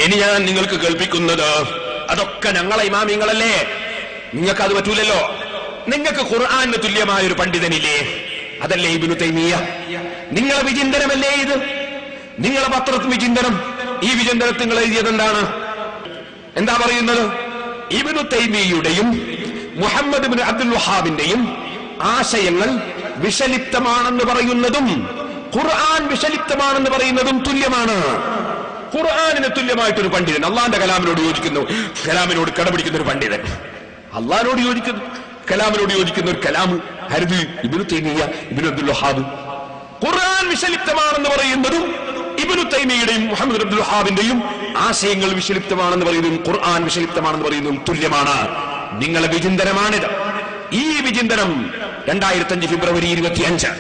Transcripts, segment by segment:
ഇനി ഞാൻ നിങ്ങൾക്ക് കേൾപ്പിക്കുന്നത് അതൊക്കെ ഞങ്ങളെ ഇമാമിങ്ങളല്ലേ, നിങ്ങൾക്ക് അത് പറ്റൂലല്ലോ. നിങ്ങൾക്ക് ഖുർആന് തുല്യമായ ഒരു പണ്ഡിതനില്ലേ? അതല്ലേ ഇബ്നു തൈമിയ്യ. നിങ്ങളെ വിചിന്തനമല്ലേ ഇത്? നിങ്ങളെ പത്രത്തിൽ വിചിന്തനം. ഈ വിചിന്തനത്തിൽ നിങ്ങൾ എഴുതിയത് എന്താണ്? എന്താ പറയുന്നത്? ഇബ്നു തൈമിയ്യയുടെയും മുഹമ്മദ് ഇബ്നു അബ്ദുൽ വഹാബിന്റെയും ആശയങ്ങൾ വിഷലിപ്തമാണെന്ന് പറയുന്നതും ഖുർആൻ വിഷലിപ്തമാണെന്ന് പറയുന്നതും തുല്യമാണ്. ഖുർആനിന് തുല്യമായിട്ടൊരു പണ്ഡിതൻ, അള്ളാന്റെ കലാമിനോട് യോജിക്കുന്നു, കലാമിനോട് കടപിടിക്കുന്ന ഒരു പണ്ഡിതൻ, അള്ളാഹിനോട് യോജിക്കുന്നു, കലാമിനോട് യോജിക്കുന്ന ഒരു കലാം ഹരിദ് ഇബ്നു തൈമിയ്യ, ഇബ്നു അബ്ദുൽ വഹാബ്. ഖുർആൻ വിഷലിപ്തമാണെന്ന് പറയുന്നതും ഇബ്നു തൈമിയ്യയുടെയും മുഹമ്മദ് അബ്ദുൽ വഹാബിന്റെയും ആശയങ്ങൾ വിഷലിപ്തമാണെന്ന് പറയുന്നതും ഖുർആൻ വിഷലിപ്തമാണെന്ന് പറയുന്നതും തുല്യമാണ്. നിങ്ങളെ വിചിന്തനമാണിത്. ഈ വിചിന്തനം 2005 ഫെബ്രുവരി 25.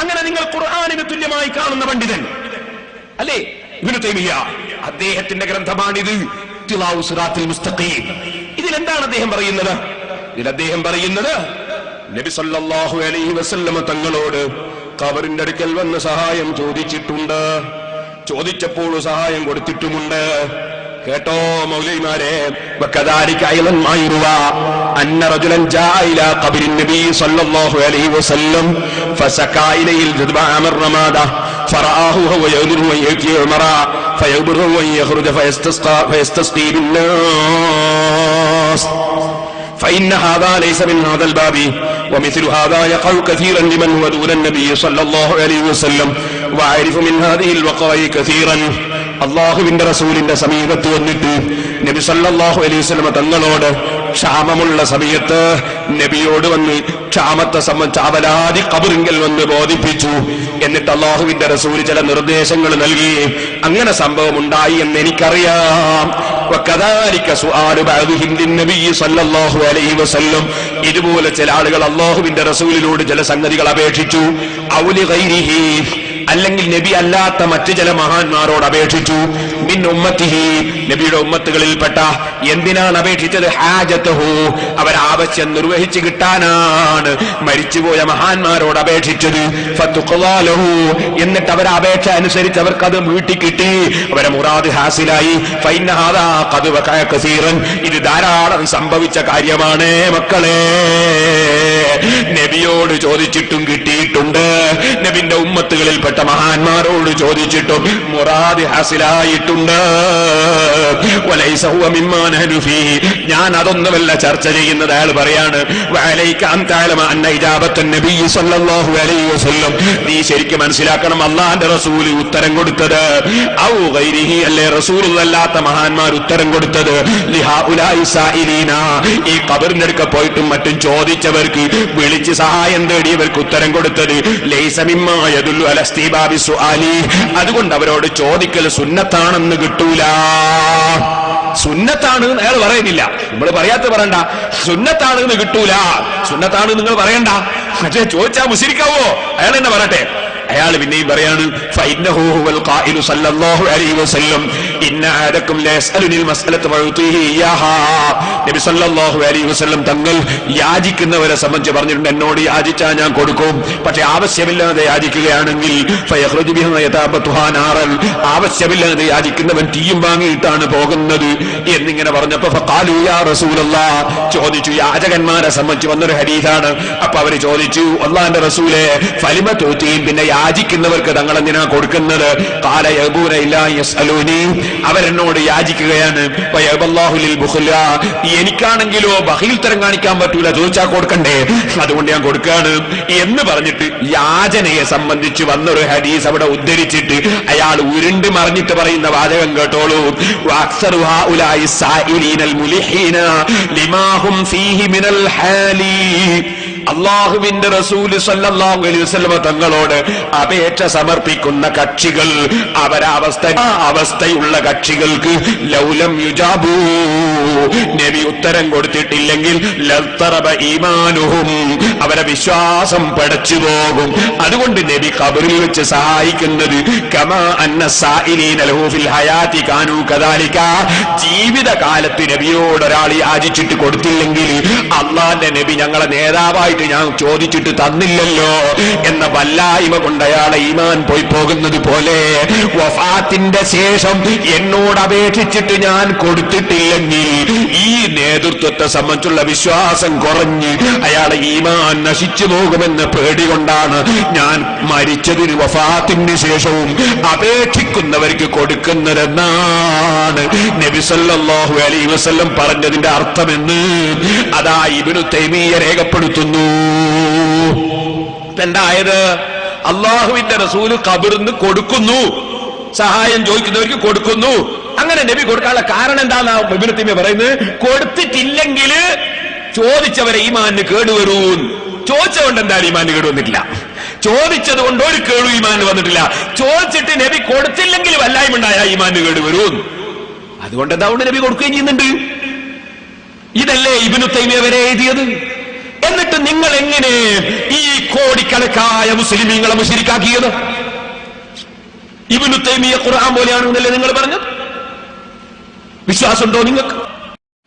അങ്ങനെ നിങ്ങൾ ഖുർആനിന് തുല്യമായി കാണുന്ന പണ്ഡിതൻ അല്ലേ ഇബ്നു തൈമിയ്യ, അദ്ദേഹത്തിന്റെ ഗ്രന്ഥമാണിത്, ഇഖ്തിലാഉ സിറാത്തുൽ മുസ്തഖീം. ഇതിലെന്താണ് അദ്ദേഹം പറയുന്നത്? അദ്ദേഹം പറയുന്നത് നബി സല്ലല്ലാഹു അലൈഹി വസല്ലം തങ്ങളോട് ഖബറിന്റെ അടുക്കൽ വന്ന് സഹായം ചോദിച്ചിട്ടുണ്ട്, ചോദിച്ചപ്പോൾ സഹായം കൊടുത്തിട്ടുമുണ്ട്. കേട്ടോ മൗലവിമാരെ, വകദാലിക അയ്ളൻ മൈറുവ അന്ന റജുലൻ ജാഅ ഇലാ ഖബറിൻ നബി സല്ലല്ലാഹു അലൈഹി വസല്ലം ഫസകാ ഇലൈഹിൽ ജദ്ബ അമർ റമാദ ഫറആഹു വ യദുറു വ യകി ഉമറ ഫയബ്റു വ യഖ്റുജ ഫയസ്തസ്ഖി ബിന്നാസ് فإن هذا ليس من هذا الباب ومثل هذا يقع كثيرا لمن هو دون النبي صلى الله عليه وسلم وأعرف من هذه الوقائع كثيرا. അള്ളാഹുവിന്റെ റസൂലിന്റെ സമീപത്ത് വന്നിട്ട് നബി സല്ലല്ലാഹു അലൈഹി വസല്ലം തങ്ങളോട് ക്ഷാമമുള്ള സമയത്ത് നബിയോട് വന്ന് ക്ഷാമത്തെ സംബന്ധിച്ച് അവലാതി ഖബറിങ്കൽ വന്ന് ബോധിപ്പിച്ചു. എന്നിട്ട് അള്ളാഹുവിന്റെ റസൂൽ ചില നിർദ്ദേശങ്ങൾ നൽകി. അങ്ങനെ സംഭവം ഉണ്ടായി എന്ന് എനിക്കറിയാം. വകദാലിക സുആലു ബഅദിഹിം ലിന്നബി സല്ലല്ലാഹു അലൈഹി വസല്ലം, ഇതുപോലെ ചില ആളുകൾ അള്ളാഹുവിന്റെ റസൂലിനോട് ചില സംഗതികൾ അപേക്ഷിച്ചു. ഔലി ഗൈരിഹി, അല്ലെങ്കിൽ നബി അല്ലാത്ത മറ്റു ചില മഹാന്മാരോട് അപേക്ഷിച്ചു. മിൻ ഉമ്മത്തിഹി, നബിയുടെ ഉമ്മത്തുകളിൽപ്പെട്ട. എന്തിനാണ് അപേക്ഷിച്ചത്? ഹാജത്തുഹു, അവരാവശ്യം നിർവഹിച്ചു കിട്ടാനാണ് മരിച്ചുപോയ മഹാന്മാരോട് അപേക്ഷിച്ചത്. ഫതുഖ്ലാലഹു, എന്നിട്ട് അവരെ അപേക്ഷ അനുസരിച്ച് അവർക്കത് വീട്ടി കിട്ടി, അവരെ മുറാദ് ഹാസിലായി. ഫൈന ഹാദാ ഖദ് വഖഅ കസീറൻ, ഇത് ധാരാളം സംഭവിച്ച കാര്യമാണ് മക്കളെ. നബിയോട് ചോദിച്ചിട്ടും കിട്ടിയിട്ടുണ്ട്, നബിന്റെ ഉമ്മത്തുകളിൽപ്പെട്ട മഹാന്മാരോട് ചോദിച്ചിട്ടും മുറാദ് ഹാസിലായിട്ടുണ്ട്. വലൈസ ഹുവ മിമ്മാ നഹ്നു ഫീഹി, ഞാൻ അതൊന്നുമല്ല ചർച്ച ചെയ്യുന്നത്. അയാൾ പറയാണ് വഅലൈക അൻ തഅലമ അന്ന ഇജാബത്തൻ നബി സല്ലല്ലാഹു അലൈഹി വസല്ലം, നീ ശരിക്കും മനസ്സിലാക്കണം, അല്ലാഹുവിന്റെ റസൂൽ ഉത്തരം കൊടുത്തത് ഔ ഗൈരിഹി, അല്ലേ റസൂലുള്ളാഹിയല്ലാത്ത മഹാന്മാർ ഉത്തരം കൊടുത്തത് ലിഹാഉലായി സായിലീന, ഈ ഖബറിന്റെ അടുക്ക പോയിട്ടും മറ്റും ചോദിച്ചവർക്ക്, വിളിച്ച് സഹായം തേടിയവർക്ക് ഉത്തരം കൊടുത്തത് ലൈസ മിമ്മാ യദുല്ലു അലാ ഇസ്തിബാബി സുആലി, അതുകൊണ്ട് അവരോട് ചോദിക്കൽ സുന്നത്താണെന്ന് കിട്ടൂല. സുന്നത്താണ് അയാൾ പറയുന്നില്ല, നമ്മൾ പറയാത്ത പറയണ്ട. സുന്നത്താണെന്ന് കിട്ടൂല, സുന്നത്താണ് നിങ്ങൾ പറയണ്ട. പക്ഷേ ചോദിച്ചാൽ മുശ്രിക്കാവോ? അയാൾ തന്നെ പറയട്ടെ. അയാൾ പിന്നെയും പറയാണ് ഫഇന്നഹു ഹുവൽ ഖായിലു സല്ലല്ലാഹു അലൈഹി വസല്ലം ഇന്ന അഹദക്കും ലയസ്അലുനിൽ മസ്അലത വയുതീഹി ഇയാഹാ. നബി സല്ലല്ലാഹു അലൈഹി വസല്ലം തങ്ങൾ യാചിക്കുന്നവരെ സംബന്ധിച്ച് പറഞ്ഞിട്ടുണ്ട്, എന്നോട് യാചിച്ചാൽ ഞാൻ കൊടുക്കും, പക്ഷെ ആവശ്യമില്ലാതെ യാചിക്കുകയാണെങ്കിൽ ഫയഖ്റുജു ബിഹാ യതാബതുഹാ നാറൻ, ആവശ്യമില്ലാതെ യാചിക്കുന്നവൻ തീയും വാങ്ങിയിട്ടാണ് പോകുന്നത് എന്നിങ്ങനെ പറഞ്ഞപ്പോ ഫഖാലു യാ റസൂലല്ലാഹ്, ചോദിച്ചു. യാചകന്മാരെ സംബന്ധിച്ച് വന്നൊരു ഹദീസാണ്. അപ്പൊ അവര് ചോദിച്ചു, അല്ലാഹുവിന്റെ റസൂലേ ഫലിമ തുതീം, പിന്നെ യാചിക്കുന്നവർക്ക് തങ്ങൾ എന്തിനാ കൊടുക്കുന്നത്? ഖാല യബൂന ഇല്ലാ യസ്അലൂനി, അവരെന്നോട് യാചിക്കുകയാണ്. വയബല്ലാഹു ലിൽ ബുഖ്ല, എനിക്കാണെങ്കിലോ ബഖീൽ തരം കാണിക്കാൻ പറ്റൂല, ചോദിച്ചാൽ കൊടുക്കണ്ടേ, അതുകൊണ്ട് ഞാൻ കൊടുക്കാണ് എന്ന് പറഞ്ഞിട്ട് യാചനയെ സംബന്ധിച്ച് വന്നൊരു ഹദീസ് അവിടെ ഉദ്ധരിച്ചിട്ട് അയാൾ ഉരുണ്ട് മറിഞ്ഞിട്ട് പറയുന്ന വാചകം കേട്ടോളൂ. വഅക്സറു ഹൗലായി സായിലീനൽ മുലിഹീന ലിമാ ഹും ഫീഹി മിനൽ ഹാലി, അല്ലാഹുവിന്റെ റസൂൽ സല്ലല്ലാഹു അലൈഹി വസല്ലം തങ്ങളോട് അപേക്ഷ സമർപ്പിക്കുന്ന കക്ഷികൾ, അവസ്ഥയുള്ള കക്ഷികൾക്ക് ലൗലം യുജാബൂ, നബി ഉത്തരം കൊടുത്തിട്ടില്ലെങ്കിൽ ലത്തറബ ഈമാനുഹും, അവരെ വിശ്വാസം പടച്ചു പോകും. അതുകൊണ്ട് നബി ഖബറിൽ വെച്ച് സഹായിക്കുന്നത് കമാ അന്ന സായിലീന ലഹു ഫിൽ ഹയാതി കാനൂ കദാലിക, ജീവിതകാലത്ത് നബിയോട് ഒരാൾ യാചിച്ചിട്ട് കൊടുത്തില്ലെങ്കിൽ അല്ലാഹുവിന്റെ നബി ഞങ്ങളെ നേതാവായി ആയിട്ട് ഞാൻ ചോദിച്ചിട്ട് തന്നില്ലല്ലോ എന്ന വല്ലായ്മ കൊണ്ട് അയാളെ ഈമാൻ പോയി പോകുന്നത് പോലെ വഫാത്തിന്റെ ശേഷം എന്നോട് അപേക്ഷിച്ചിട്ട് ഞാൻ കൊടുത്തിട്ടില്ലെങ്കിൽ ഈ നേതൃത്വത്തെ സംബന്ധിച്ചുള്ള വിശ്വാസം കുറഞ്ഞ് അയാളെ ഈമാൻ നശിച്ചു പോകുമെന്ന പേടി കൊണ്ടാണ് ഞാൻ മരിച്ചതിന് വഫാത്തിന് ശേഷവും അപേക്ഷിക്കുന്നവർക്ക് കൊടുക്കുന്നതെന്നാണ് നബി സല്ലല്ലാഹു അലൈഹി വസല്ലം പറഞ്ഞതിന്റെ അർത്ഥമെന്ന് അതാ ഇബ്നു തൈമിയ്യ രേഖപ്പെടുത്തുന്നു. എന്തായത്? അള്ളാഹുവിന്റെ റസൂല് ഖബറിന് കൊടുക്കുന്നു, സഹായം ചോദിക്കുന്നവർക്ക് കൊടുക്കുന്നു. അങ്ങനെ നബി കൊടുക്കാനുള്ള കാരണം എന്താണെന്നാ ഇബ്നു തൈമിയ്യ പറയുന്നത്? കൊടുത്തിട്ടില്ലെങ്കിൽ ചോദിച്ചവരെ ഈമാനിന് കേടുവരൂൻ. ചോദിച്ചതുകൊണ്ട് എന്തായാലും ഈമാന് കേട് വന്നിട്ടില്ല, ചോദിച്ചത് കൊണ്ട് ഒരു കേടു ഈമാന് വന്നിട്ടില്ല. ചോദിച്ചിട്ട് നബി കൊടുത്തില്ലെങ്കിൽ വല്ലായ്മ ഉണ്ടായ ഈമാന് കേട് വരൂൻ. അതുകൊണ്ട് എന്താ നബി കൊടുക്കുകയും ചെയ്യുന്നുണ്ട്. ഇതല്ലേ ഇബ്നു തൈമിയ്യ വരെ എഴുതിയത്. എന്നിട്ട് നിങ്ങൾ എങ്ങനെ ഈ കോടിക്കണക്കായ മുസ്ലിമീങ്ങളെ മുശ്രിക്കാക്കിയത്? ഇബ്നു തൈമിയ്യ ഖുർആൻ പോലെയാണെന്നല്ലേ നിങ്ങൾ പറഞ്ഞത്? വിശ്വാസമുണ്ടോ നിങ്ങൾക്ക്?